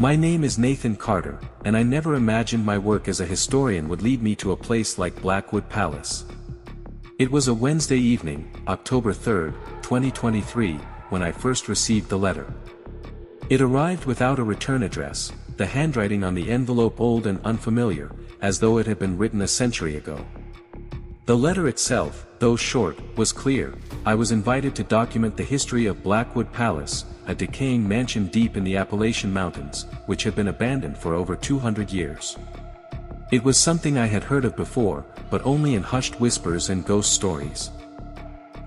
My name is Nathan Carter, and I never imagined my work as a historian would lead me to a place like Blackwood Palace. It was a Wednesday evening, October 3, 2023, when I first received the letter. It arrived without a return address, the handwriting on the envelope old and unfamiliar, as though it had been written a century ago. The letter itself, though short, was clear. I was invited to document the history of Blackwood Palace, a decaying mansion deep in the Appalachian Mountains, which had been abandoned for over 200 years. It was something I had heard of before, but only in hushed whispers and ghost stories.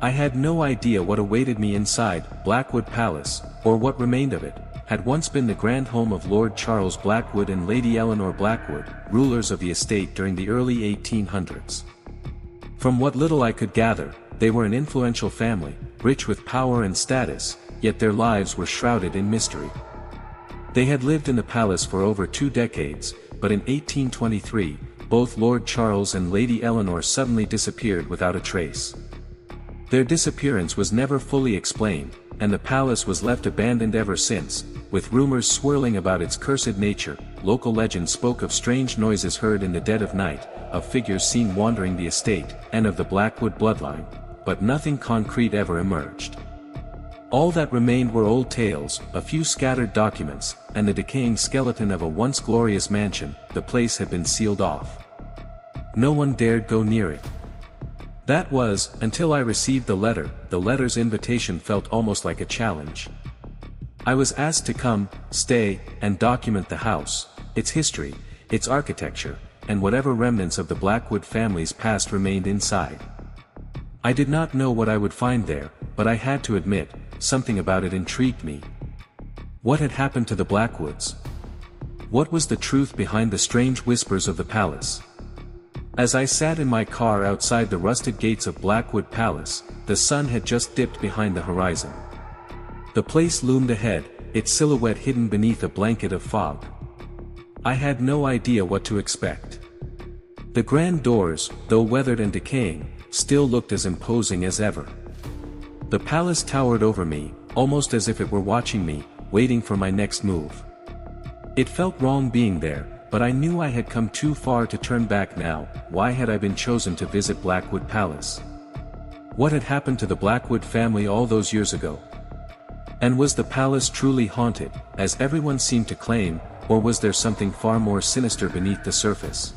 I had no idea what awaited me inside. Blackwood Palace, or what remained of it, had once been the grand home of Lord Charles Blackwood and Lady Eleanor Blackwood, rulers of the estate during the early 1800s. From what little I could gather, they were an influential family, rich with power and status, yet their lives were shrouded in mystery. They had lived in the palace for over 2 decades, but in 1823, both Lord Charles and Lady Eleanor suddenly disappeared without a trace. Their disappearance was never fully explained, and the palace was left abandoned ever since, with rumors swirling about its cursed nature. Local legend spoke of strange noises heard in the dead of night, of figures seen wandering the estate, and of the Blackwood bloodline, but nothing concrete ever emerged. All that remained were old tales, a few scattered documents, and the decaying skeleton of a once glorious mansion. The place had been sealed off. No one dared go near it. That was, until I received the letter. The letter's invitation felt almost like a challenge. I was asked to come, stay, and document the house, its history, its architecture, and whatever remnants of the Blackwood family's past remained inside. I did not know what I would find there, but I had to admit, something about it intrigued me. What had happened to the Blackwoods? What was the truth behind the strange whispers of the palace? As I sat in my car outside the rusted gates of Blackwood Palace, the sun had just dipped behind the horizon. The place loomed ahead, its silhouette hidden beneath a blanket of fog. I had no idea what to expect. The grand doors, though weathered and decaying, still looked as imposing as ever. The palace towered over me, almost as if it were watching me, waiting for my next move. It felt wrong being there, but I knew I had come too far to turn back now. Why had I been chosen to visit Blackwood Palace? What had happened to the Blackwood family all those years ago? And was the palace truly haunted, as everyone seemed to claim, or was there something far more sinister beneath the surface?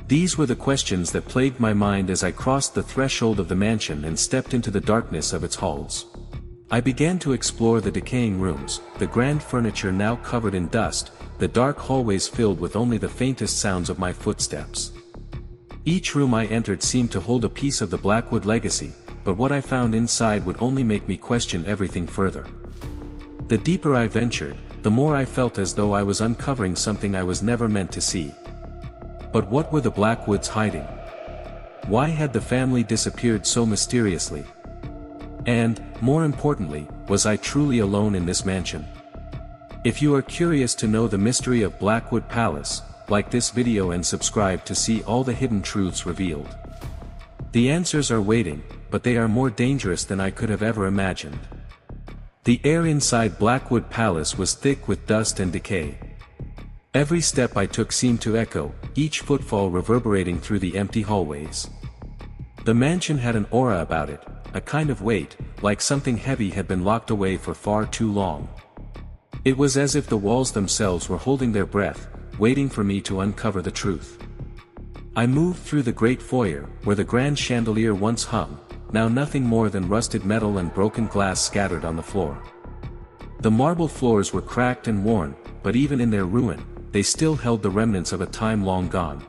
These were the questions that plagued my mind as I crossed the threshold of the mansion and stepped into the darkness of its halls. I began to explore the decaying rooms, the grand furniture now covered in dust, the dark hallways filled with only the faintest sounds of my footsteps. Each room I entered seemed to hold a piece of the Blackwood legacy, but what I found inside would only make me question everything further. The deeper I ventured, the more I felt as though I was uncovering something I was never meant to see. But what were the Blackwoods hiding? Why had the family disappeared so mysteriously? And, more importantly, was I truly alone in this mansion? If you are curious to know the mystery of Blackwood Palace, like this video and subscribe to see all the hidden truths revealed. The answers are waiting, but they are more dangerous than I could have ever imagined. The air inside Blackwood Palace was thick with dust and decay. Every step I took seemed to echo, each footfall reverberating through the empty hallways. The mansion had an aura about it, a kind of weight, like something heavy had been locked away for far too long. It was as if the walls themselves were holding their breath, waiting for me to uncover the truth. I moved through the great foyer, where the grand chandelier once hung, now nothing more than rusted metal and broken glass scattered on the floor. The marble floors were cracked and worn, but even in their ruin, they still held the remnants of a time long gone.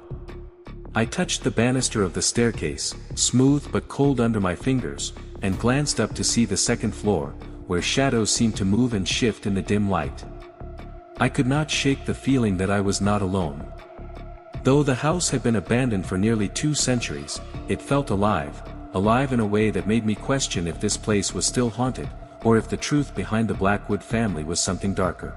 I touched the banister of the staircase, smooth but cold under my fingers, and glanced up to see the second floor, where shadows seemed to move and shift in the dim light. I could not shake the feeling that I was not alone. Though the house had been abandoned for nearly 2 centuries, it felt alive in a way that made me question if this place was still haunted, or if the truth behind the Blackwood family was something darker.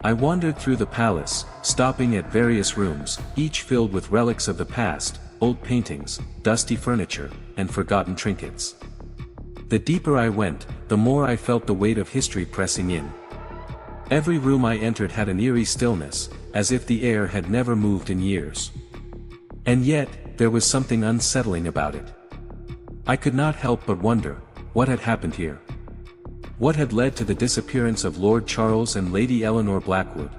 I wandered through the palace, stopping at various rooms, each filled with relics of the past, old paintings, dusty furniture, and forgotten trinkets. The deeper I went, the more I felt the weight of history pressing in. Every room I entered had an eerie stillness, as if the air had never moved in years. And yet, there was something unsettling about it. I could not help but wonder, what had happened here? What had led to the disappearance of Lord Charles and Lady Eleanor Blackwood?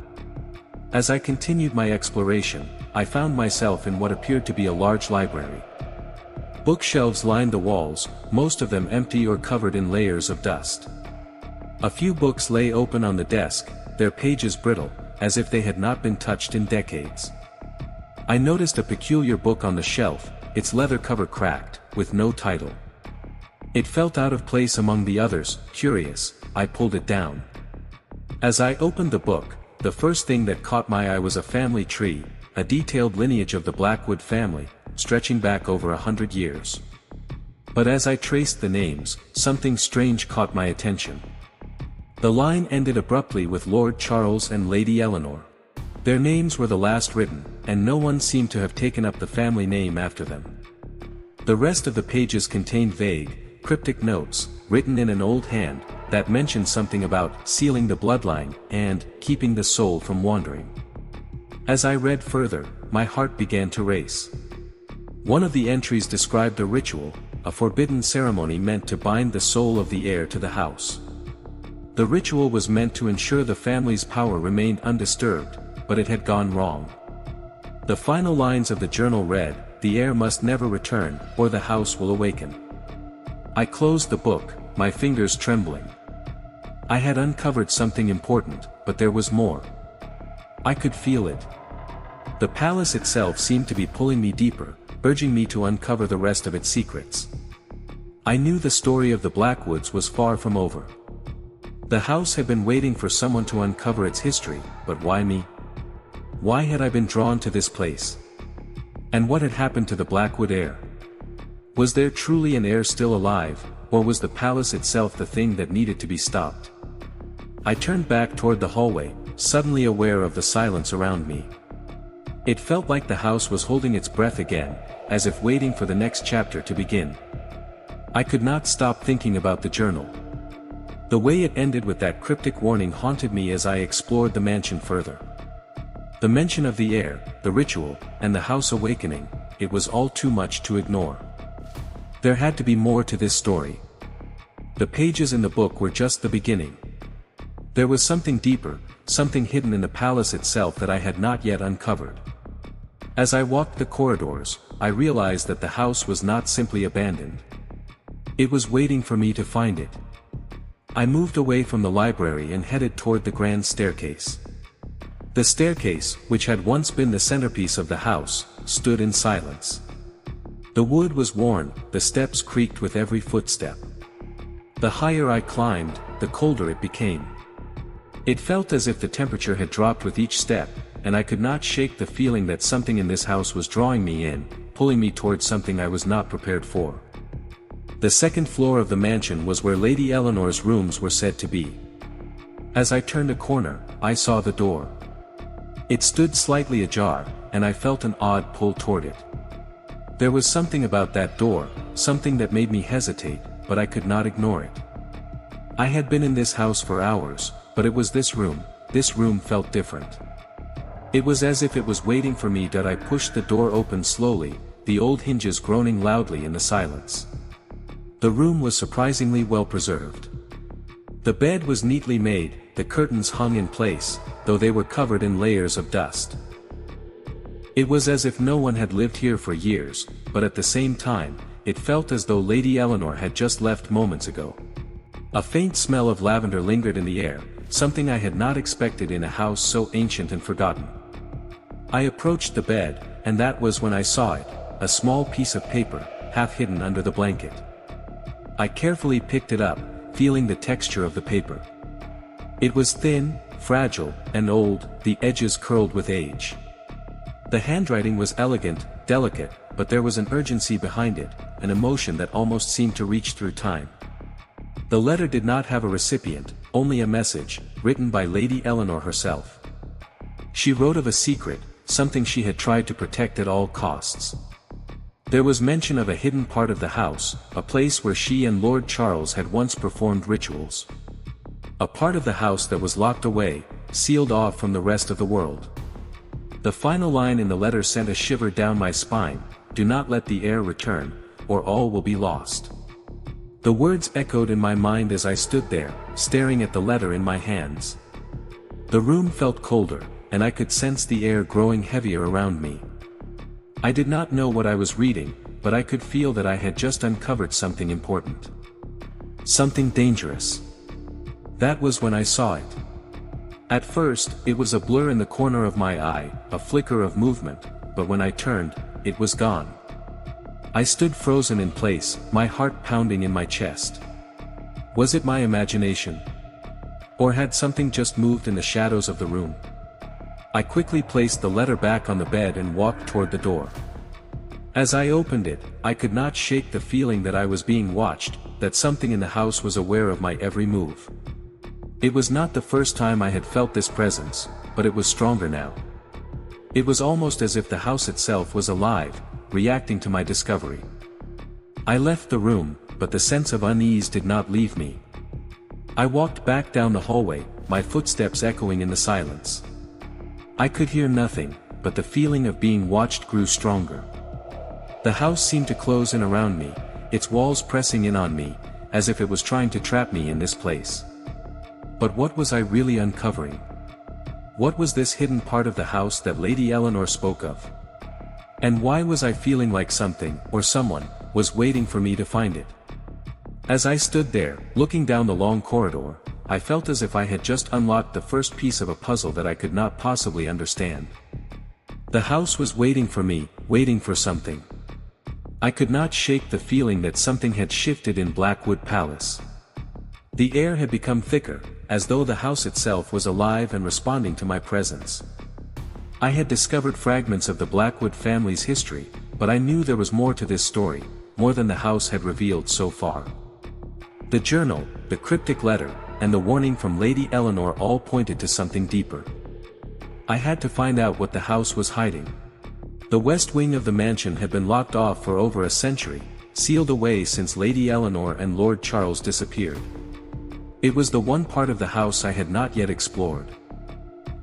As I continued my exploration, I found myself in what appeared to be a large library. Bookshelves lined the walls, most of them empty or covered in layers of dust. A few books lay open on the desk, their pages brittle, as if they had not been touched in decades. I noticed a peculiar book on the shelf, its leather cover cracked, with no title. It felt out of place among the others. Curious, I pulled it down. As I opened the book, the first thing that caught my eye was a family tree, a detailed lineage of the Blackwood family, stretching back over 100 years. But as I traced the names, something strange caught my attention. The line ended abruptly with Lord Charles and Lady Eleanor. Their names were the last written, and no one seemed to have taken up the family name after them. The rest of the pages contained vague, cryptic notes, written in an old hand, that mentioned something about sealing the bloodline and keeping the soul from wandering. As I read further, my heart began to race. One of the entries described a ritual, a forbidden ceremony meant to bind the soul of the heir to the house. The ritual was meant to ensure the family's power remained undisturbed, but it had gone wrong. The final lines of the journal read, "The heir must never return, or the house will awaken." I closed the book, my fingers trembling. I had uncovered something important, but there was more. I could feel it. The palace itself seemed to be pulling me deeper, urging me to uncover the rest of its secrets. I knew the story of the Blackwoods was far from over. The house had been waiting for someone to uncover its history, but why me? Why had I been drawn to this place? And what had happened to the Blackwood heir? Was there truly an heir still alive, or was the palace itself the thing that needed to be stopped? I turned back toward the hallway, suddenly aware of the silence around me. It felt like the house was holding its breath again, as if waiting for the next chapter to begin. I could not stop thinking about the journal. The way it ended with that cryptic warning haunted me as I explored the mansion further. The mention of the heir, the ritual, and the house awakening, it was all too much to ignore. There had to be more to this story. The pages in the book were just the beginning. There was something deeper, something hidden in the palace itself that I had not yet uncovered. As I walked the corridors, I realized that the house was not simply abandoned. It was waiting for me to find it. I moved away from the library and headed toward the grand staircase. The staircase, which had once been the centerpiece of the house, stood in silence. The wood was worn, the steps creaked with every footstep. The higher I climbed, the colder it became. It felt as if the temperature had dropped with each step, and I could not shake the feeling that something in this house was drawing me in, pulling me towards something I was not prepared for. The second floor of the mansion was where Lady Eleanor's rooms were said to be. As I turned a corner, I saw the door. It stood slightly ajar, and I felt an odd pull toward it. There was something about that door, something that made me hesitate, but I could not ignore it. I had been in this house for hours, but it was this room felt different. It was as if it was waiting for me. I pushed the door open slowly, the old hinges groaning loudly in the silence. The room was surprisingly well preserved. The bed was neatly made, the curtains hung in place, though they were covered in layers of dust. It was as if no one had lived here for years, but at the same time, it felt as though Lady Eleanor had just left moments ago. A faint smell of lavender lingered in the air, something I had not expected in a house so ancient and forgotten. I approached the bed, and that was when I saw it, a small piece of paper, half hidden under the blanket. I carefully picked it up, feeling the texture of the paper. It was thin, fragile, and old, the edges curled with age. The handwriting was elegant, delicate, but there was an urgency behind it, an emotion that almost seemed to reach through time. The letter did not have a recipient, only a message, written by Lady Eleanor herself. She wrote of a secret, something she had tried to protect at all costs. There was mention of a hidden part of the house, a place where she and Lord Charles had once performed rituals. A part of the house that was locked away, sealed off from the rest of the world. The final line in the letter sent a shiver down my spine: "Do not let the heir return, or all will be lost." The words echoed in my mind as I stood there, staring at the letter in my hands. The room felt colder, and I could sense the air growing heavier around me. I did not know what I was reading, but I could feel that I had just uncovered something important. Something dangerous. That was when I saw it. At first, it was a blur in the corner of my eye, a flicker of movement, but when I turned, it was gone. I stood frozen in place, my heart pounding in my chest. Was it my imagination? Or had something just moved in the shadows of the room? I quickly placed the letter back on the bed and walked toward the door. As I opened it, I could not shake the feeling that I was being watched, that something in the house was aware of my every move. It was not the first time I had felt this presence, but it was stronger now. It was almost as if the house itself was alive, reacting to my discovery. I left the room, but the sense of unease did not leave me. I walked back down the hallway, my footsteps echoing in the silence. I could hear nothing, but the feeling of being watched grew stronger. The house seemed to close in around me, its walls pressing in on me, as if it was trying to trap me in this place. But what was I really uncovering? What was this hidden part of the house that Lady Eleanor spoke of? And why was I feeling like something, or someone, was waiting for me to find it? As I stood there, looking down the long corridor, I felt as if I had just unlocked the first piece of a puzzle that I could not possibly understand. The house was waiting for me, waiting for something. I could not shake the feeling that something had shifted in Blackwood Palace. The air had become thicker, as though the house itself was alive and responding to my presence. I had discovered fragments of the Blackwood family's history, but I knew there was more to this story, more than the house had revealed so far. The journal, the cryptic letter, and the warning from Lady Eleanor all pointed to something deeper. I had to find out what the house was hiding. The west wing of the mansion had been locked off for over a century, sealed away since Lady Eleanor and Lord Charles disappeared. It was the one part of the house I had not yet explored.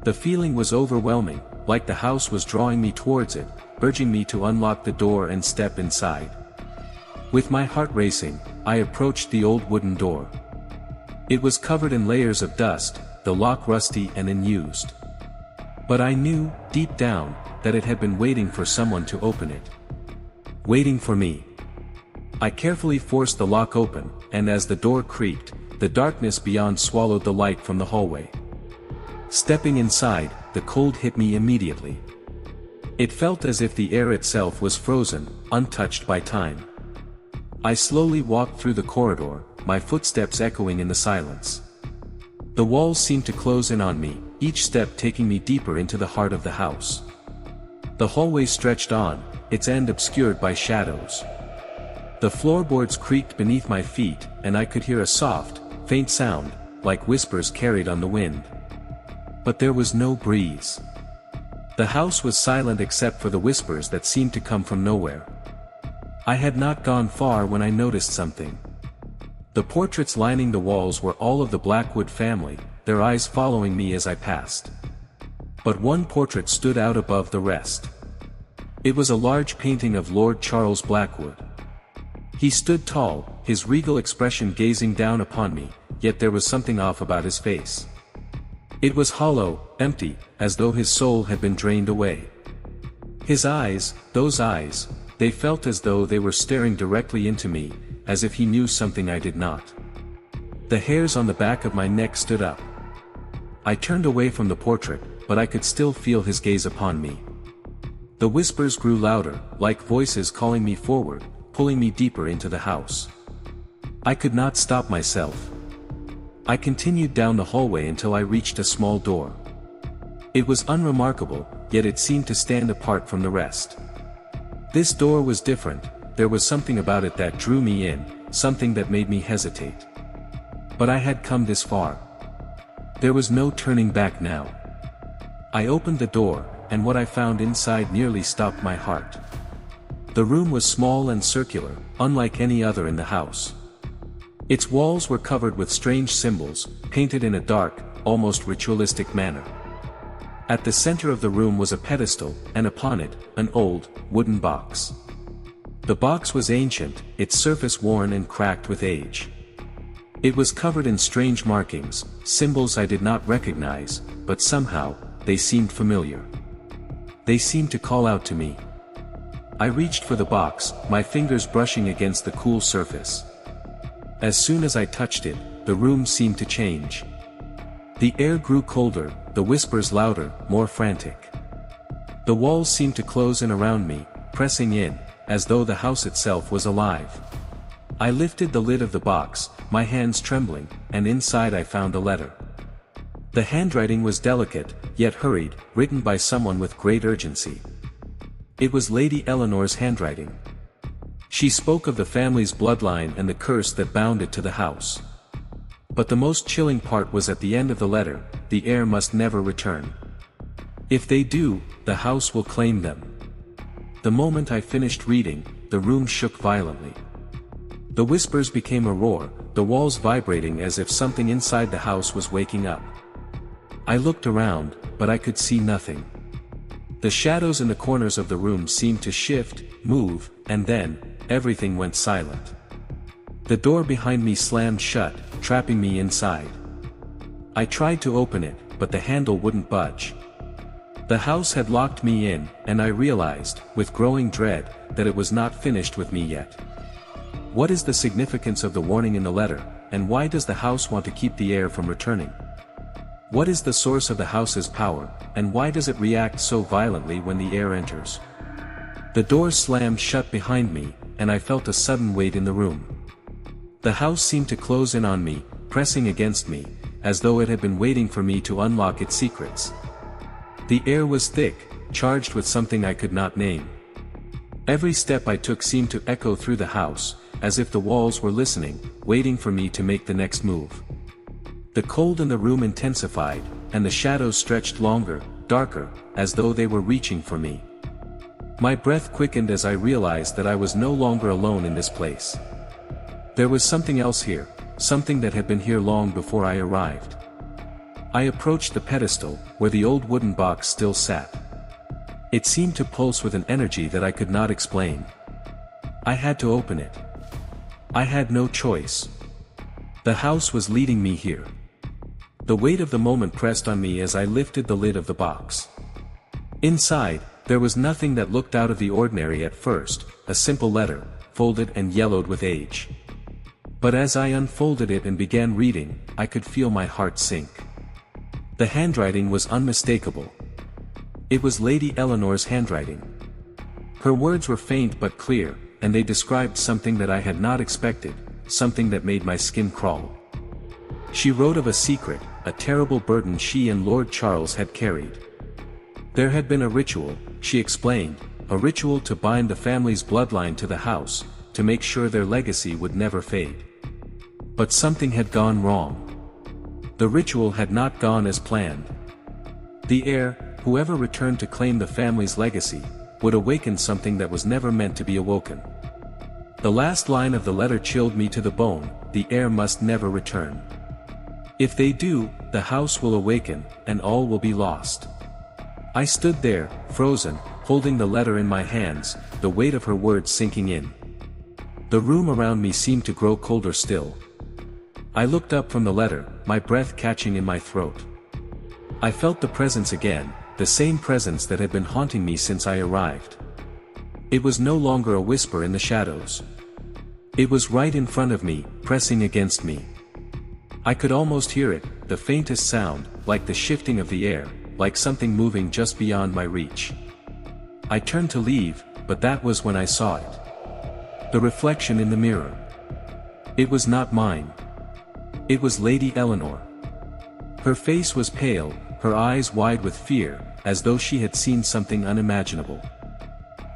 The feeling was overwhelming, like the house was drawing me towards it, urging me to unlock the door and step inside. With my heart racing, I approached the old wooden door. It was covered in layers of dust, the lock rusty and unused. But I knew, deep down, that it had been waiting for someone to open it. Waiting for me. I carefully forced the lock open, and as the door creaked, the darkness beyond swallowed the light from the hallway. Stepping inside, the cold hit me immediately. It felt as if the air itself was frozen, untouched by time. I slowly walked through the corridor, my footsteps echoing in the silence. The walls seemed to close in on me, each step taking me deeper into the heart of the house. The hallway stretched on, its end obscured by shadows. The floorboards creaked beneath my feet, and I could hear a soft, faint sound, like whispers carried on the wind. But there was no breeze. The house was silent except for the whispers that seemed to come from nowhere. I had not gone far when I noticed something. The portraits lining the walls were all of the Blackwood family, their eyes following me as I passed. But one portrait stood out above the rest. It was a large painting of Lord Charles Blackwood. He stood tall, his regal expression gazing down upon me, yet there was something off about his face. It was hollow, empty, as though his soul had been drained away. His eyes, those eyes, they felt as though they were staring directly into me, as if he knew something I did not. The hairs on the back of my neck stood up. I turned away from the portrait, but I could still feel his gaze upon me. The whispers grew louder, like voices calling me forward, pulling me deeper into the house. I could not stop myself. I continued down the hallway until I reached a small door. It was unremarkable, yet it seemed to stand apart from the rest. This door was different, there was something about it that drew me in, something that made me hesitate. But I had come this far. There was no turning back now. I opened the door, and what I found inside nearly stopped my heart. The room was small and circular, unlike any other in the house. Its walls were covered with strange symbols, painted in a dark, almost ritualistic manner. At the center of the room was a pedestal, and upon it, an old, wooden box. The box was ancient, its surface worn and cracked with age. It was covered in strange markings, symbols I did not recognize, but somehow, they seemed familiar. They seemed to call out to me. I reached for the box, my fingers brushing against the cool surface. As soon as I touched it, the room seemed to change. The air grew colder, the whispers louder, more frantic. The walls seemed to close in around me, pressing in, as though the house itself was alive. I lifted the lid of the box, my hands trembling, and inside I found a letter. The handwriting was delicate, yet hurried, written by someone with great urgency. It was Lady Eleanor's handwriting. She spoke of the family's bloodline and the curse that bound it to the house. But the most chilling part was at the end of the letter: the heir must never return. If they do, the house will claim them. The moment I finished reading, the room shook violently. The whispers became a roar, the walls vibrating as if something inside the house was waking up. I looked around, but I could see nothing. The shadows in the corners of the room seemed to shift, move, and then, everything went silent. The door behind me slammed shut, trapping me inside. I tried to open it, but the handle wouldn't budge. The house had locked me in, and I realized, with growing dread, that it was not finished with me yet. What is the significance of the warning in the letter, and why does the house want to keep the heir from returning? What is the source of the house's power, and why does it react so violently when the heir enters? The door slammed shut behind me, and I felt a sudden weight in the room. The house seemed to close in on me, pressing against me, as though it had been waiting for me to unlock its secrets. The air was thick, charged with something I could not name. Every step I took seemed to echo through the house, as if the walls were listening, waiting for me to make the next move. The cold in the room intensified, and the shadows stretched longer, darker, as though they were reaching for me. My breath quickened as I realized that I was no longer alone in this place. There was something else here, something that had been here long before I arrived. I approached the pedestal, where the old wooden box still sat. It seemed to pulse with an energy that I could not explain. I had to open it. I had no choice. The house was leading me here. The weight of the moment pressed on me as I lifted the lid of the box. Inside, there was nothing that looked out of the ordinary at first, a simple letter, folded and yellowed with age. But as I unfolded it and began reading, I could feel my heart sink. The handwriting was unmistakable. It was Lady Eleanor's handwriting. Her words were faint but clear, and they described something that I had not expected, something that made my skin crawl. She wrote of a secret, a terrible burden she and Lord Charles had carried. There had been a ritual, she explained, a ritual to bind the family's bloodline to the house, to make sure their legacy would never fade. But something had gone wrong. The ritual had not gone as planned. The heir, whoever returned to claim the family's legacy, would awaken something that was never meant to be awoken. The last line of the letter chilled me to the bone: the heir must never return. If they do, the house will awaken, and all will be lost. I stood there, frozen, holding the letter in my hands, the weight of her words sinking in. The room around me seemed to grow colder still. I looked up from the letter, my breath catching in my throat. I felt the presence again, the same presence that had been haunting me since I arrived. It was no longer a whisper in the shadows. It was right in front of me, pressing against me. I could almost hear it, the faintest sound, like the shifting of the air, like something moving just beyond my reach. I turned to leave, but that was when I saw it. The reflection in the mirror. It was not mine. It was Lady Eleanor. Her face was pale, her eyes wide with fear, as though she had seen something unimaginable.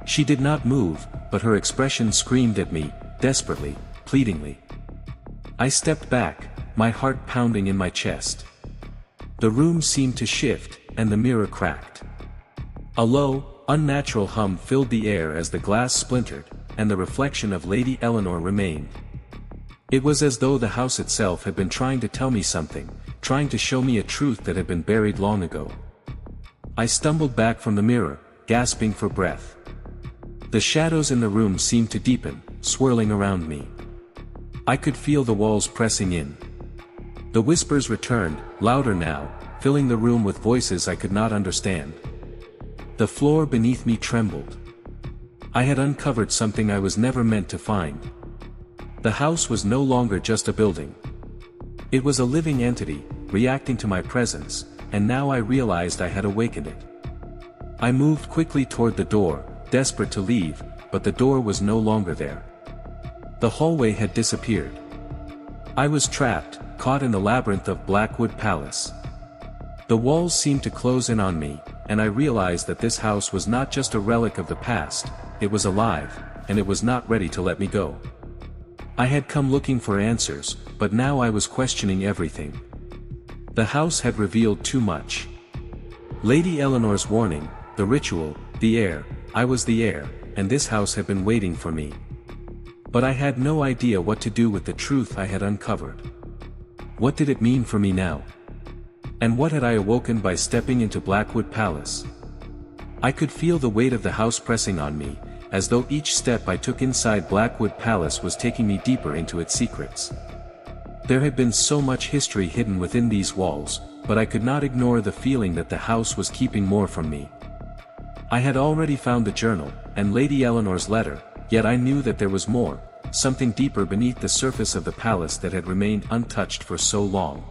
She did not move, but her expression screamed at me, desperately, pleadingly. I stepped back, my heart pounding in my chest. The room seemed to shift, and the mirror cracked. A low, unnatural hum filled the air as the glass splintered, and the reflection of Lady Eleanor remained. It was as though the house itself had been trying to tell me something, trying to show me a truth that had been buried long ago. I stumbled back from the mirror, gasping for breath. The shadows in the room seemed to deepen, swirling around me. I could feel the walls pressing in. The whispers returned, louder now, filling the room with voices I could not understand. The floor beneath me trembled. I had uncovered something I was never meant to find. The house was no longer just a building. It was a living entity, reacting to my presence, and now I realized I had awakened it. I moved quickly toward the door, desperate to leave, but the door was no longer there. The hallway had disappeared. I was trapped, caught in the labyrinth of Blackwood Palace. The walls seemed to close in on me, and I realized that this house was not just a relic of the past, it was alive, and it was not ready to let me go. I had come looking for answers, but now I was questioning everything. The house had revealed too much. Lady Eleanor's warning, the ritual, the heir, I was the heir, and this house had been waiting for me. But I had no idea what to do with the truth I had uncovered. What did it mean for me now? And what had I awoken by stepping into Blackwood Palace? I could feel the weight of the house pressing on me, as though each step I took inside Blackwood Palace was taking me deeper into its secrets. There had been so much history hidden within these walls, but I could not ignore the feeling that the house was keeping more from me. I had already found the journal, and Lady Eleanor's letter, yet I knew that there was more, something deeper beneath the surface of the palace that had remained untouched for so long.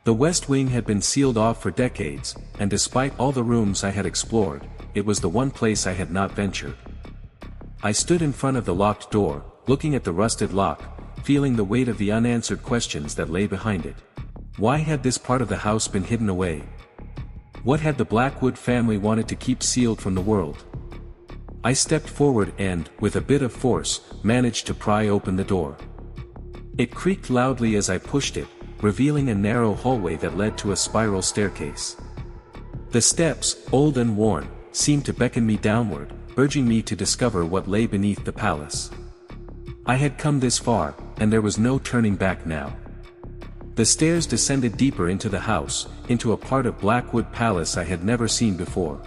The West Wing had been sealed off for decades, and despite all the rooms I had explored, it was the one place I had not ventured. I stood in front of the locked door, looking at the rusted lock, feeling the weight of the unanswered questions that lay behind it. Why had this part of the house been hidden away? What had the Blackwood family wanted to keep sealed from the world? I stepped forward and, with a bit of force, managed to pry open the door. It creaked loudly as I pushed it, revealing a narrow hallway that led to a spiral staircase. The steps, old and worn, seemed to beckon me downward, urging me to discover what lay beneath the palace. I had come this far, and there was no turning back now. The stairs descended deeper into the house, into a part of Blackwood Palace I had never seen before.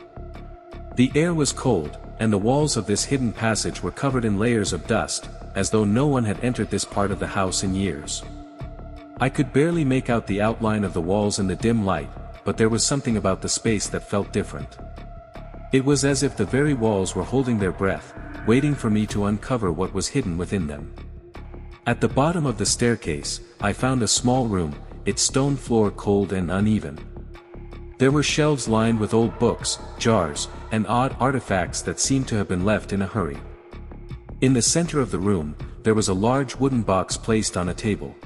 The air was cold, and the walls of this hidden passage were covered in layers of dust, as though no one had entered this part of the house in years. I could barely make out the outline of the walls in the dim light, but there was something about the space that felt different. It was as if the very walls were holding their breath, waiting for me to uncover what was hidden within them. At the bottom of the staircase, I found a small room, its stone floor cold and uneven. There were shelves lined with old books, jars, and odd artifacts that seemed to have been left in a hurry. In the center of the room, there was a large wooden box placed on a table.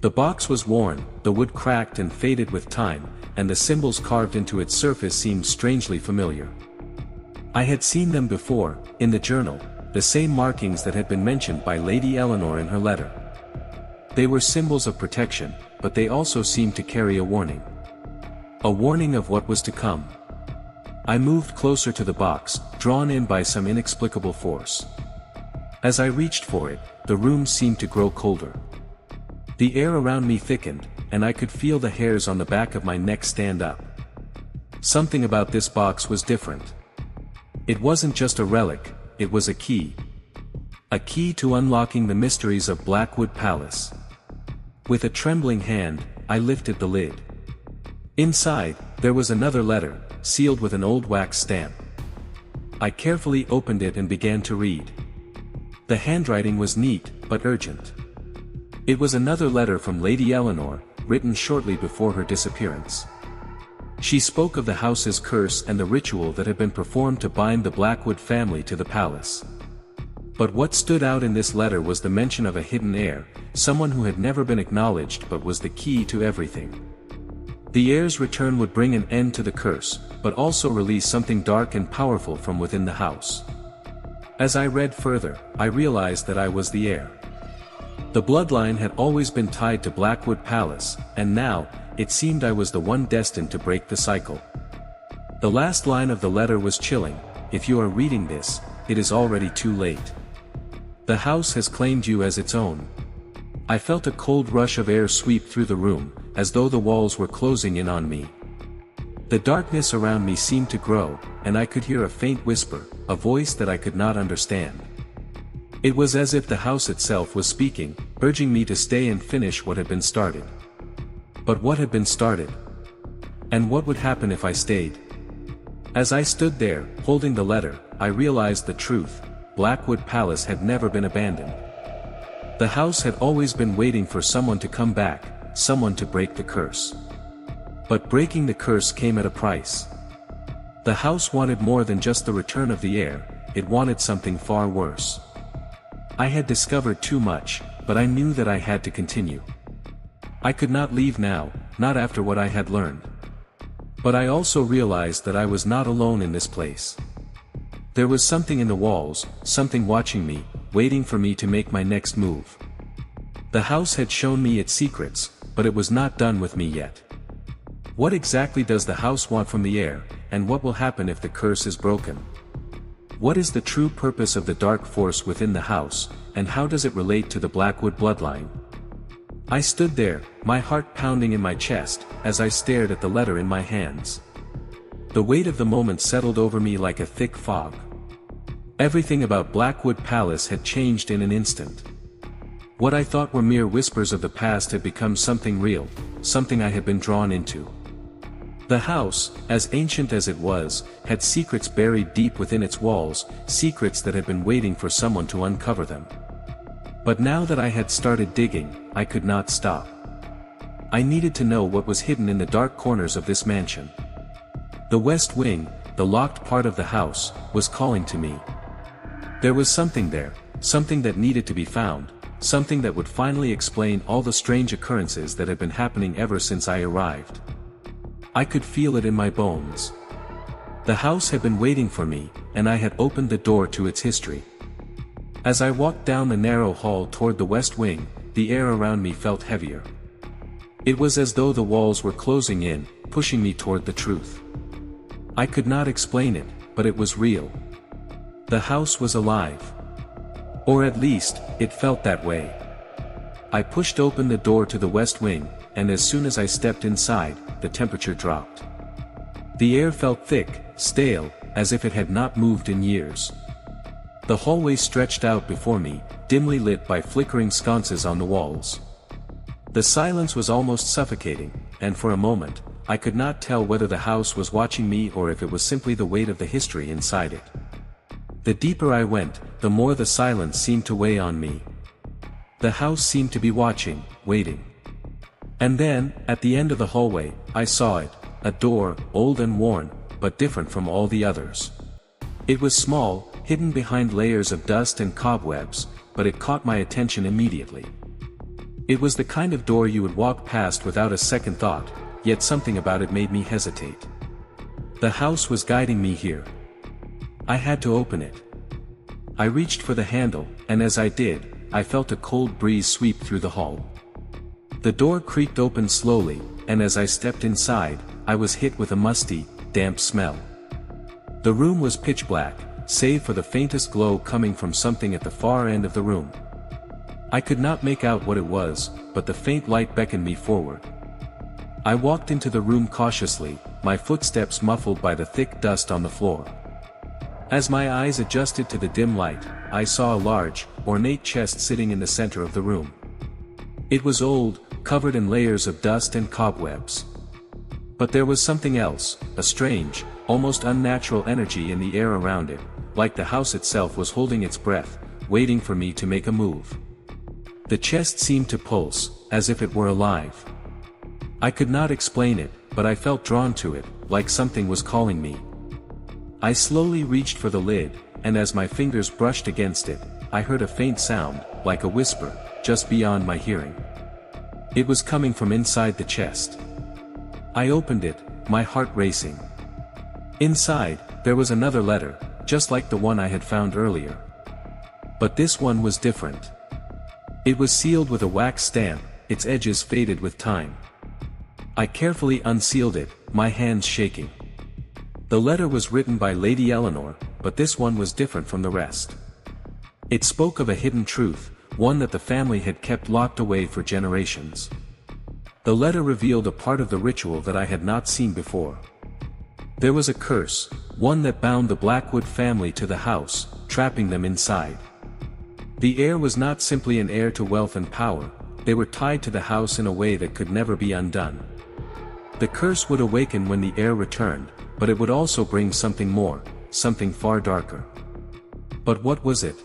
The box was worn, the wood cracked and faded with time, and the symbols carved into its surface seemed strangely familiar. I had seen them before, in the journal, the same markings that had been mentioned by Lady Eleanor in her letter. They were symbols of protection, but they also seemed to carry a warning. A warning of what was to come. I moved closer to the box, drawn in by some inexplicable force. As I reached for it, the room seemed to grow colder. The air around me thickened, and I could feel the hairs on the back of my neck stand up. Something about this box was different. It wasn't just a relic, it was a key. A key to unlocking the mysteries of Blackwood Palace. With a trembling hand, I lifted the lid. Inside, there was another letter, sealed with an old wax stamp. I carefully opened it and began to read. The handwriting was neat, but urgent. It was another letter from Lady Eleanor, written shortly before her disappearance. She spoke of the house's curse and the ritual that had been performed to bind the Blackwood family to the palace. But what stood out in this letter was the mention of a hidden heir, someone who had never been acknowledged but was the key to everything. The heir's return would bring an end to the curse, but also release something dark and powerful from within the house. As I read further, I realized that I was the heir. The bloodline had always been tied to Blackwood Palace, and now, it seemed I was the one destined to break the cycle. The last line of the letter was chilling. If you are reading this, it is already too late. The house has claimed you as its own. I felt a cold rush of air sweep through the room, as though the walls were closing in on me. The darkness around me seemed to grow, and I could hear a faint whisper, a voice that I could not understand. It was as if the house itself was speaking, urging me to stay and finish what had been started. But what had been started? And what would happen if I stayed? As I stood there, holding the letter, I realized the truth: Blackwood Palace had never been abandoned. The house had always been waiting for someone to come back, someone to break the curse. But breaking the curse came at a price. The house wanted more than just the return of the heir, it wanted something far worse. I had discovered too much, but I knew that I had to continue. I could not leave now, not after what I had learned. But I also realized that I was not alone in this place. There was something in the walls, something watching me, waiting for me to make my next move. The house had shown me its secrets, but it was not done with me yet. What exactly does the house want from the heir, and what will happen if the curse is broken? What is the true purpose of the dark force within the house, and how does it relate to the Blackwood bloodline? I stood there, my heart pounding in my chest, as I stared at the letter in my hands. The weight of the moment settled over me like a thick fog. Everything about Blackwood Palace had changed in an instant. What I thought were mere whispers of the past had become something real, something I had been drawn into. The house, as ancient as it was, had secrets buried deep within its walls, secrets that had been waiting for someone to uncover them. But now that I had started digging, I could not stop. I needed to know what was hidden in the dark corners of this mansion. The West Wing, the locked part of the house, was calling to me. There was something there, something that needed to be found, something that would finally explain all the strange occurrences that had been happening ever since I arrived. I could feel it in my bones. The house had been waiting for me, and I had opened the door to its history. As I walked down the narrow hall toward the West Wing, the air around me felt heavier. It was as though the walls were closing in, pushing me toward the truth. I could not explain it, but it was real. The house was alive. Or at least, it felt that way. I pushed open the door to the West Wing, and as soon as I stepped inside, the temperature dropped. The air felt thick, stale, as if it had not moved in years. The hallway stretched out before me, dimly lit by flickering sconces on the walls. The silence was almost suffocating, and for a moment, I could not tell whether the house was watching me or if it was simply the weight of the history inside it. The deeper I went, the more the silence seemed to weigh on me. The house seemed to be watching, waiting. And then, at the end of the hallway, I saw it, a door, old and worn, but different from all the others. It was small, hidden behind layers of dust and cobwebs, but it caught my attention immediately. It was the kind of door you would walk past without a second thought, yet something about it made me hesitate. The house was guiding me here. I had to open it. I reached for the handle, and as I did, I felt a cold breeze sweep through the hall. The door creaked open slowly, and as I stepped inside, I was hit with a musty, damp smell. The room was pitch black, save for the faintest glow coming from something at the far end of the room. I could not make out what it was, but the faint light beckoned me forward. I walked into the room cautiously, my footsteps muffled by the thick dust on the floor. As my eyes adjusted to the dim light, I saw a large, ornate chest sitting in the center of the room. It was old, covered in layers of dust and cobwebs. But there was something else, a strange, almost unnatural energy in the air around it, like the house itself was holding its breath, waiting for me to make a move. The chest seemed to pulse, as if it were alive. I could not explain it, but I felt drawn to it, like something was calling me. I slowly reached for the lid, and as my fingers brushed against it, I heard a faint sound, like a whisper, just beyond my hearing. It was coming from inside the chest. I opened it, my heart racing. Inside, there was another letter, just like the one I had found earlier. But this one was different. It was sealed with a wax stamp, its edges faded with time. I carefully unsealed it, my hands shaking. The letter was written by Lady Eleanor, but this one was different from the rest. It spoke of a hidden truth, one that the family had kept locked away for generations. The letter revealed a part of the ritual that I had not seen before. There was a curse, one that bound the Blackwood family to the house, trapping them inside. The heir was not simply an heir to wealth and power, they were tied to the house in a way that could never be undone. The curse would awaken when the heir returned, but it would also bring something more, something far darker. But what was it?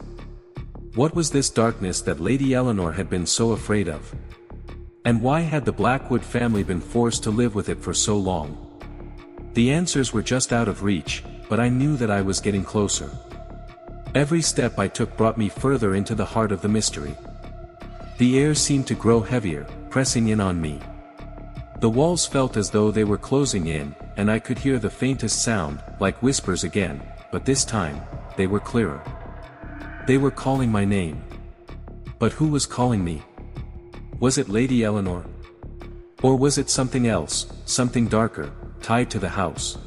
What was this darkness that Lady Eleanor had been so afraid of? And why had the Blackwood family been forced to live with it for so long? The answers were just out of reach, but I knew that I was getting closer. Every step I took brought me further into the heart of the mystery. The air seemed to grow heavier, pressing in on me. The walls felt as though they were closing in, and I could hear the faintest sound, like whispers again, but this time, they were clearer. They were calling my name. But who was calling me? Was it Lady Eleanor? Or was it something else, something darker, tied to the house?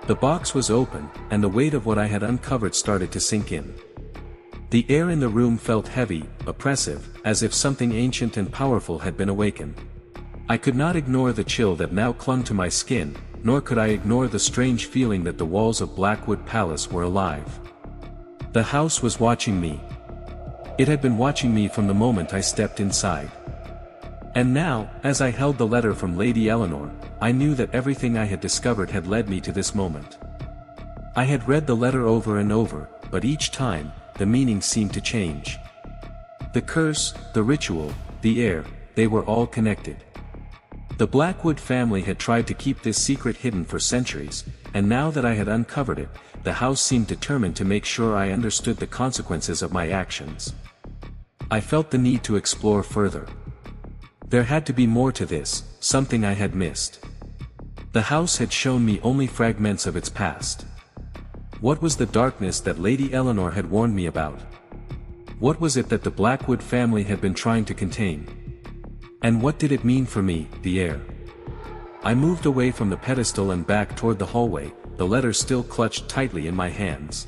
The box was open, and the weight of what I had uncovered started to sink in. The air in the room felt heavy, oppressive, as if something ancient and powerful had been awakened. I could not ignore the chill that now clung to my skin, nor could I ignore the strange feeling that the walls of Blackwood Palace were alive. The house was watching me. It had been watching me from the moment I stepped inside. And now, as I held the letter from Lady Eleanor, I knew that everything I had discovered had led me to this moment. I had read the letter over and over, but each time, the meaning seemed to change. The curse, the ritual, the heir, they were all connected. The Blackwood family had tried to keep this secret hidden for centuries, and now that I had uncovered it, the house seemed determined to make sure I understood the consequences of my actions. I felt the need to explore further. There had to be more to this, something I had missed. The house had shown me only fragments of its past. What was the darkness that Lady Eleanor had warned me about? What was it that the Blackwood family had been trying to contain? And what did it mean for me, the heir? I moved away from the pedestal and back toward the hallway, the letter still clutched tightly in my hands.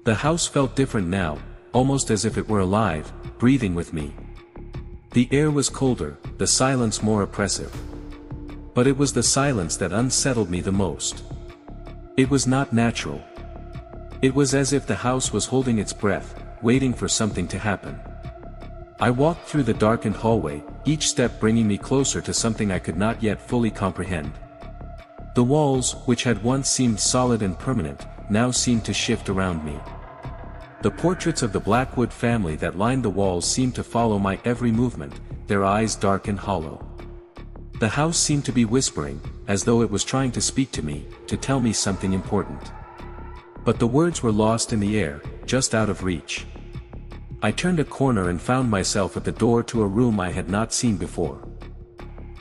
The house felt different now, almost as if it were alive, breathing with me. The air was colder, the silence more oppressive. But it was the silence that unsettled me the most. It was not natural. It was as if the house was holding its breath, waiting for something to happen. I walked through the darkened hallway, each step bringing me closer to something I could not yet fully comprehend. The walls, which had once seemed solid and permanent, now seemed to shift around me. The portraits of the Blackwood family that lined the walls seemed to follow my every movement, their eyes dark and hollow. The house seemed to be whispering, as though it was trying to speak to me, to tell me something important. But the words were lost in the air, just out of reach. I turned a corner and found myself at the door to a room I had not seen before.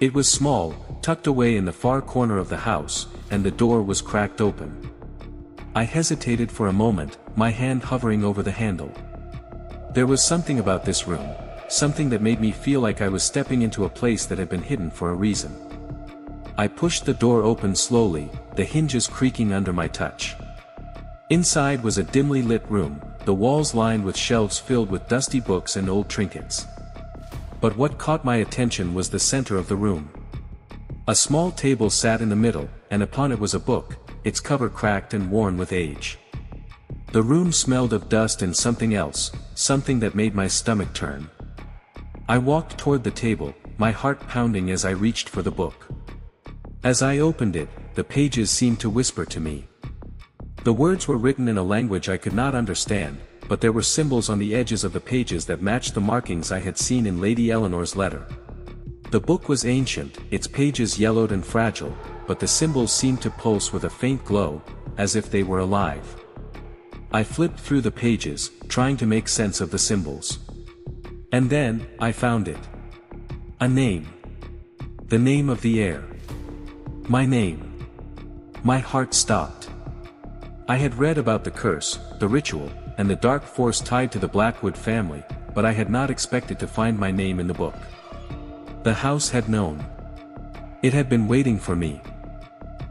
It was small, tucked away in the far corner of the house, and the door was cracked open. I hesitated for a moment, my hand hovering over the handle. There was something about this room, something that made me feel like I was stepping into a place that had been hidden for a reason. I pushed the door open slowly, the hinges creaking under my touch. Inside was a dimly lit room, the walls lined with shelves filled with dusty books and old trinkets. But what caught my attention was the center of the room. A small table sat in the middle, and upon it was a book, its cover cracked and worn with age. The room smelled of dust and something else, something that made my stomach turn. I walked toward the table, my heart pounding as I reached for the book. As I opened it, the pages seemed to whisper to me. The words were written in a language I could not understand, but there were symbols on the edges of the pages that matched the markings I had seen in Lady Eleanor's letter. The book was ancient, its pages yellowed and fragile, but the symbols seemed to pulse with a faint glow, as if they were alive. I flipped through the pages, trying to make sense of the symbols. And then, I found it. A name. The name of the heir. My name. My heart stopped. I had read about the curse, the ritual, and the dark force tied to the Blackwood family, but I had not expected to find my name in the book. The house had known. It had been waiting for me.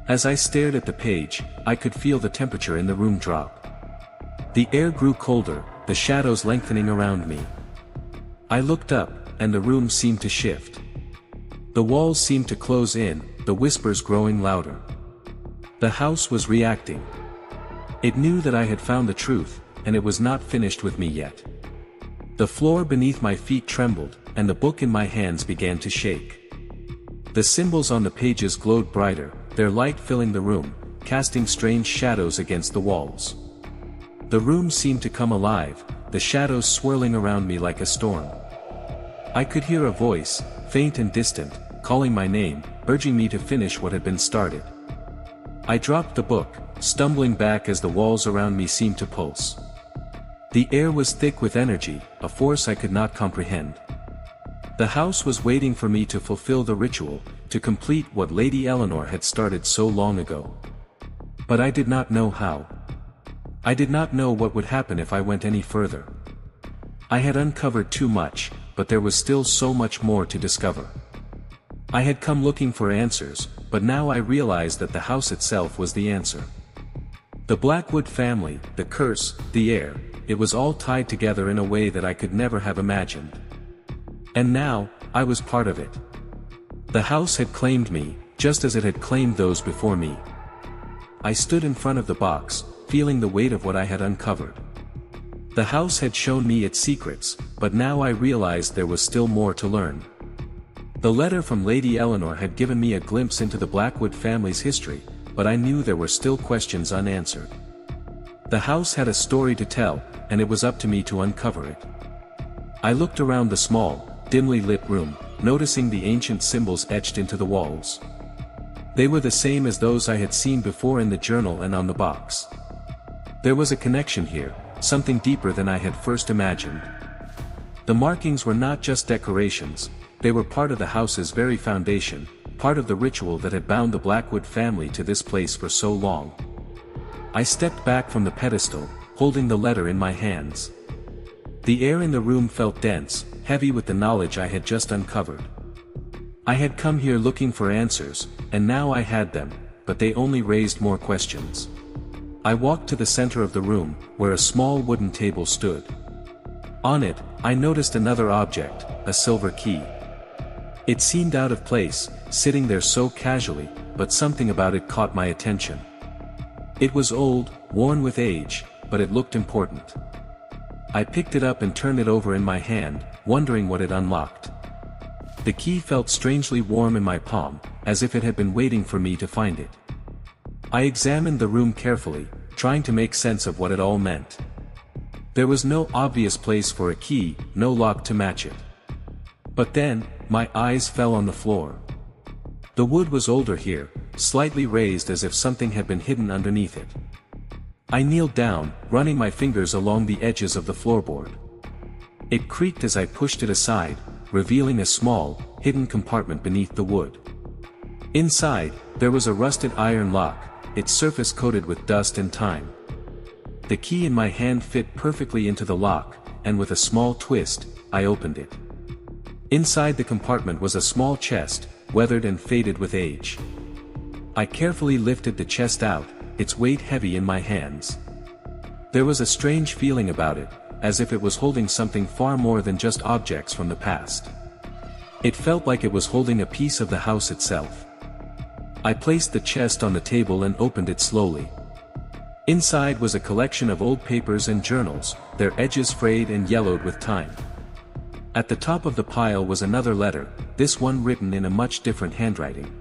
As I stared at the page, I could feel the temperature in the room drop. The air grew colder, the shadows lengthening around me. I looked up, and the room seemed to shift. The walls seemed to close in, the whispers growing louder. The house was reacting. It knew that I had found the truth, and it was not finished with me yet. The floor beneath my feet trembled, and the book in my hands began to shake. The symbols on the pages glowed brighter, their light filling the room, casting strange shadows against the walls. The room seemed to come alive, the shadows swirling around me like a storm. I could hear a voice, faint and distant, calling my name, urging me to finish what had been started. I dropped the book, stumbling back as the walls around me seemed to pulse. The air was thick with energy, a force I could not comprehend. The house was waiting for me to fulfill the ritual, to complete what Lady Eleanor had started so long ago. But I did not know how. I did not know what would happen if I went any further. I had uncovered too much, but there was still so much more to discover. I had come looking for answers, but now I realized that the house itself was the answer. The Blackwood family, the curse, the heir, it was all tied together in a way that I could never have imagined. And now, I was part of it. The house had claimed me, just as it had claimed those before me. I stood in front of the box, feeling the weight of what I had uncovered. The house had shown me its secrets, but now I realized there was still more to learn. The letter from Lady Eleanor had given me a glimpse into the Blackwood family's history, but I knew there were still questions unanswered. The house had a story to tell, and it was up to me to uncover it. I looked around the small, dimly lit room, noticing the ancient symbols etched into the walls. They were the same as those I had seen before in the journal and on the box. There was a connection here, something deeper than I had first imagined. The markings were not just decorations, they were part of the house's very foundation, part of the ritual that had bound the Blackwood family to this place for so long. I stepped back from the pedestal, holding the letter in my hands. The air in the room felt dense, heavy with the knowledge I had just uncovered. I had come here looking for answers, and now I had them, but they only raised more questions. I walked to the center of the room, where a small wooden table stood. On it, I noticed another object, a silver key. It seemed out of place, sitting there so casually, but something about it caught my attention. It was old, worn with age, but it looked important. I picked it up and turned it over in my hand, wondering what it unlocked. The key felt strangely warm in my palm, as if it had been waiting for me to find it. I examined the room carefully, trying to make sense of what it all meant. There was no obvious place for a key, no lock to match it. But then, my eyes fell on the floor. The wood was older here, slightly raised as if something had been hidden underneath it. I kneeled down, running my fingers along the edges of the floorboard. It creaked as I pushed it aside, revealing a small, hidden compartment beneath the wood. Inside, there was a rusted iron lock, its surface coated with dust and time. The key in my hand fit perfectly into the lock, and with a small twist, I opened it. Inside the compartment was a small chest, weathered and faded with age. I carefully lifted the chest out, its weight heavy in my hands. There was a strange feeling about it, as if it was holding something far more than just objects from the past. It felt like it was holding a piece of the house itself. I placed the chest on the table and opened it slowly. Inside was a collection of old papers and journals, their edges frayed and yellowed with time. At the top of the pile was another letter, this one written in a much different handwriting.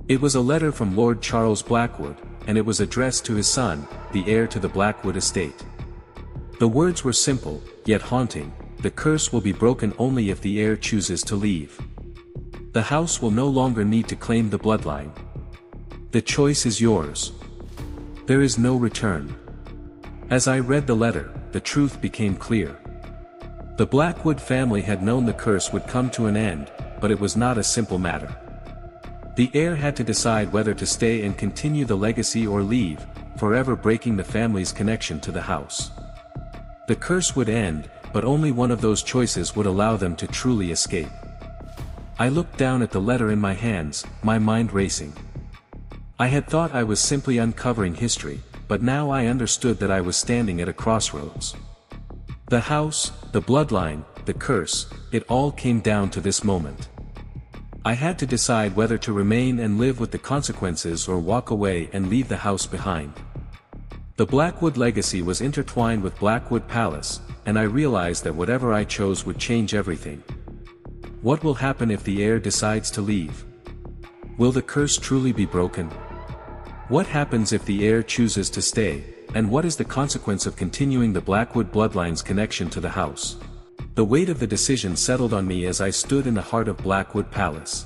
It was a letter from Lord Charles Blackwood, and it was addressed to his son, the heir to the Blackwood estate. The words were simple, yet haunting: the curse will be broken only if the heir chooses to leave. The house will no longer need to claim the bloodline. The choice is yours. There is no return. As I read the letter, the truth became clear. The Blackwood family had known the curse would come to an end, but it was not a simple matter. The heir had to decide whether to stay and continue the legacy or leave, forever breaking the family's connection to the house. The curse would end, but only one of those choices would allow them to truly escape. I looked down at the letter in my hands, my mind racing. I had thought I was simply uncovering history, but now I understood that I was standing at a crossroads. The house, the bloodline, the curse, it all came down to this moment. I had to decide whether to remain and live with the consequences or walk away and leave the house behind. The Blackwood legacy was intertwined with Blackwood Palace, and I realized that whatever I chose would change everything. What will happen if the heir decides to leave? Will the curse truly be broken? What happens if the heir chooses to stay, and what is the consequence of continuing the Blackwood bloodline's connection to the house? The weight of the decision settled on me as I stood in the heart of Blackwood Palace.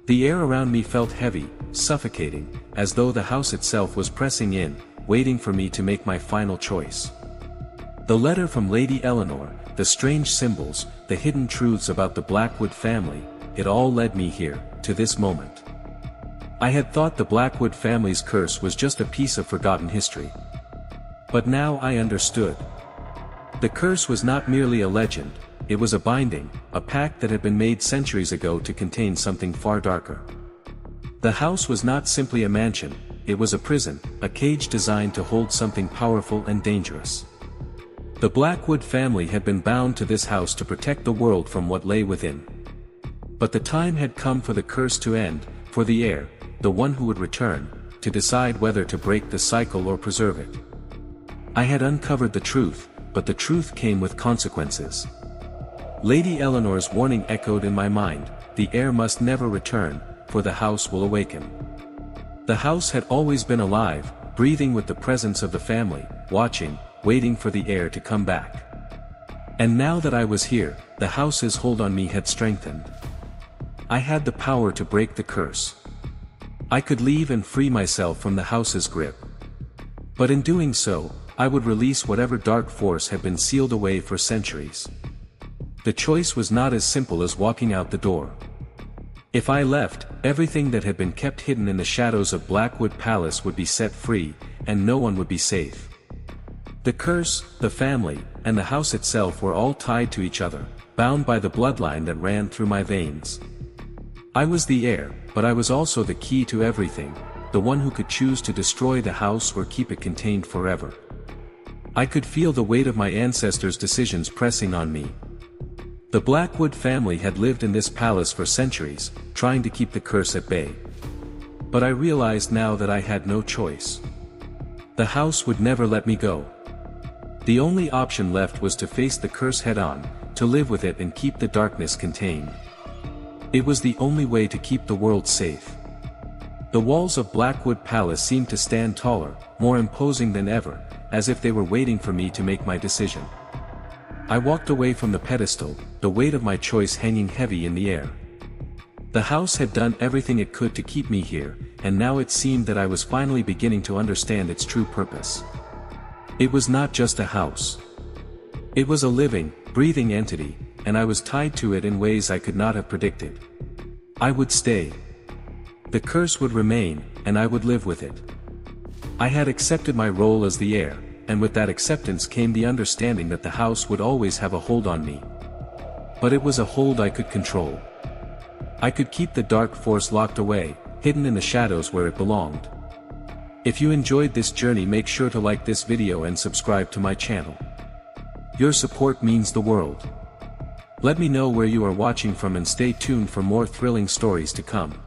The air around me felt heavy, suffocating, as though the house itself was pressing in, waiting for me to make my final choice. The letter from Lady Eleanor, the strange symbols, the hidden truths about the Blackwood family, it all led me here, to this moment. I had thought the Blackwood family's curse was just a piece of forgotten history. But now I understood. The curse was not merely a legend, it was a binding, a pact that had been made centuries ago to contain something far darker. The house was not simply a mansion, it was a prison, a cage designed to hold something powerful and dangerous. The Blackwood family had been bound to this house to protect the world from what lay within. But the time had come for the curse to end, for the heir, the one who would return, to decide whether to break the cycle or preserve it. I had uncovered the truth, but the truth came with consequences. Lady Eleanor's warning echoed in my mind, the heir must never return, for the house will awaken. The house had always been alive, breathing with the presence of the family, watching, waiting for the heir to come back. And now that I was here, the house's hold on me had strengthened. I had the power to break the curse. I could leave and free myself from the house's grip. But in doing so, I would release whatever dark force had been sealed away for centuries. The choice was not as simple as walking out the door. If I left, everything that had been kept hidden in the shadows of Blackwood Palace would be set free, and no one would be safe. The curse, the family, and the house itself were all tied to each other, bound by the bloodline that ran through my veins. I was the heir, but I was also the key to everything, the one who could choose to destroy the house or keep it contained forever. I could feel the weight of my ancestors' decisions pressing on me. The Blackwood family had lived in this palace for centuries, trying to keep the curse at bay. But I realized now that I had no choice. The house would never let me go. The only option left was to face the curse head-on, to live with it and keep the darkness contained. It was the only way to keep the world safe. The walls of Blackwood Palace seemed to stand taller, more imposing than ever, as if they were waiting for me to make my decision. I walked away from the pedestal, the weight of my choice hanging heavy in the air. The house had done everything it could to keep me here, and now it seemed that I was finally beginning to understand its true purpose. It was not just a house. It was a living, breathing entity, and I was tied to it in ways I could not have predicted. I would stay. The curse would remain, and I would live with it. I had accepted my role as the heir, and with that acceptance came the understanding that the house would always have a hold on me. But it was a hold I could control. I could keep the dark force locked away, hidden in the shadows where it belonged. If you enjoyed this journey, make sure to like this video and subscribe to my channel. Your support means the world. Let me know where you are watching from and stay tuned for more thrilling stories to come.